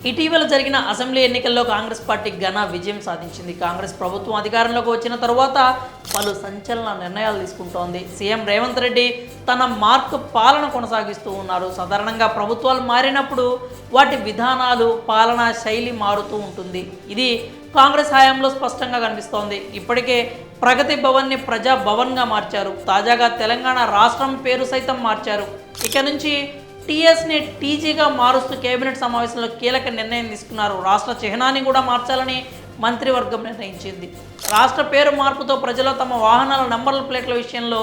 ఇటీవల జరిగిన అసెంబ్లీ ఎన్నికల్లో కాంగ్రెస్ పార్టీ ఘన విజయం సాధించింది. కాంగ్రెస్ ప్రభుత్వం అధికారంలోకి వచ్చిన తరువాత పలు సంచలన నిర్ణయాలు తీసుకుంటోంది. సీఎం రేవంత్ రెడ్డి తన మార్క్ పాలన కొనసాగిస్తూ ఉన్నారు. సాధారణంగా ప్రభుత్వాలు మారినప్పుడు వాటి విధానాలు, పాలనా శైలి మారుతూ ఉంటుంది. ఇది కాంగ్రెస్ హయాంలో స్పష్టంగా కనిపిస్తోంది. ఇప్పటికే ప్రగతి భవన్ని ప్రజా భవన్గా మార్చారు. తాజాగా తెలంగాణ రాష్ట్రం పేరు సైతం మార్చారు. ఇక నుంచి టీఎస్ని టీజీగా మారుస్తూ కేబినెట్ సమావేశంలో కీలక నిర్ణయం తీసుకున్నారు. రాష్ట్ర చిహ్నాన్ని కూడా మార్చాలని మంత్రివర్గం నిర్ణయించింది. రాష్ట్ర పేరు మార్పుతో ప్రజలు తమ వాహనాల నంబర్ల ప్లేట్ల విషయంలో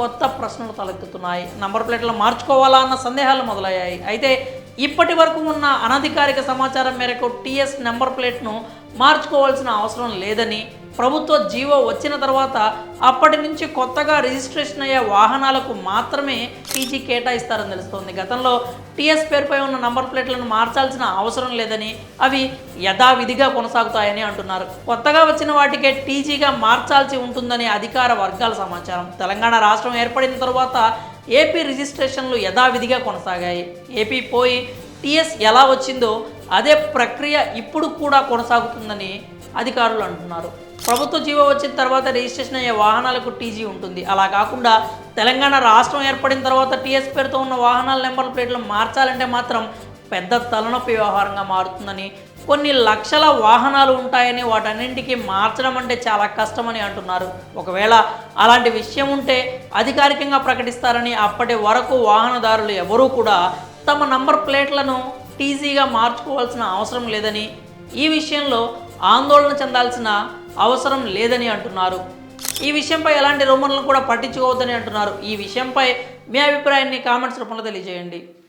కొత్త ప్రశ్నలు తలెత్తుతున్నాయి. నంబర్ ప్లేట్లు మార్చుకోవాలా అన్న సందేహాలు మొదలయ్యాయి. అయితే ఇప్పటి వరకు ఉన్న అనధికారిక సమాచారం మేరకు టీఎస్ నెంబర్ ప్లేట్ను మార్చుకోవాల్సిన అవసరం లేదని, ప్రభుత్వ జీవో వచ్చిన తర్వాత అప్పటి నుంచి కొత్తగా రిజిస్ట్రేషన్ అయ్యే వాహనాలకు మాత్రమే టీజీ కేటాయిస్తారని తెలుస్తోంది. గతంలో టీఎస్ పేరుపై ఉన్న నంబర్ ప్లేట్లను మార్చాల్సిన అవసరం లేదని, అవి యథావిధిగా కొనసాగుతాయని అంటున్నారు. కొత్తగా వచ్చిన వాటికే టీజీగా మార్చాల్సి ఉంటుందని అధికార వర్గాల సమాచారం. తెలంగాణ రాష్ట్రం ఏర్పడిన తరువాత ఏపీ రిజిస్ట్రేషన్లు యథావిధిగా కొనసాగాయి. ఏపీ పోయి టీఎస్ ఎలా వచ్చిందో అదే ప్రక్రియ ఇప్పుడు కూడా కొనసాగుతుందని అధికారులు అంటున్నారు. ప్రభుత్వ జీవో వచ్చిన తర్వాత రిజిస్ట్రేషన్ అయ్యే వాహనాలకు టీజీ ఉంటుంది. అలా కాకుండా తెలంగాణ రాష్ట్రం ఏర్పడిన తర్వాత టీఎస్ పేరుతో ఉన్న వాహనాల నెంబర్ ప్లేట్లు మార్చాలంటే మాత్రం పెద్ద తలనొప్పి వ్యవహారంగా మారుతుందని, కొన్ని లక్షల వాహనాలు ఉంటాయని వాటన్నింటికి మార్చడం అంటే చాలా కష్టమని అంటున్నారు. ఒకవేళ అలాంటి విషయం ఉంటే అధికారికంగా ప్రకటిస్తారని, అప్పటి వరకు వాహనదారులు ఎవరూ కూడా తమ నంబర్ ప్లేట్లను టీజీగా మార్చుకోవాల్సిన అవసరం లేదని, ఈ విషయంలో ఆందోళన చెందాల్సిన అవసరం లేదని అంటున్నారు. ఈ విషయంపై ఎలాంటి రూమర్లను కూడా పట్టించుకోవద్దని అంటున్నారు. ఈ విషయంపై మీ అభిప్రాయాన్ని కామెంట్స్ రూపంలో తెలియజేయండి.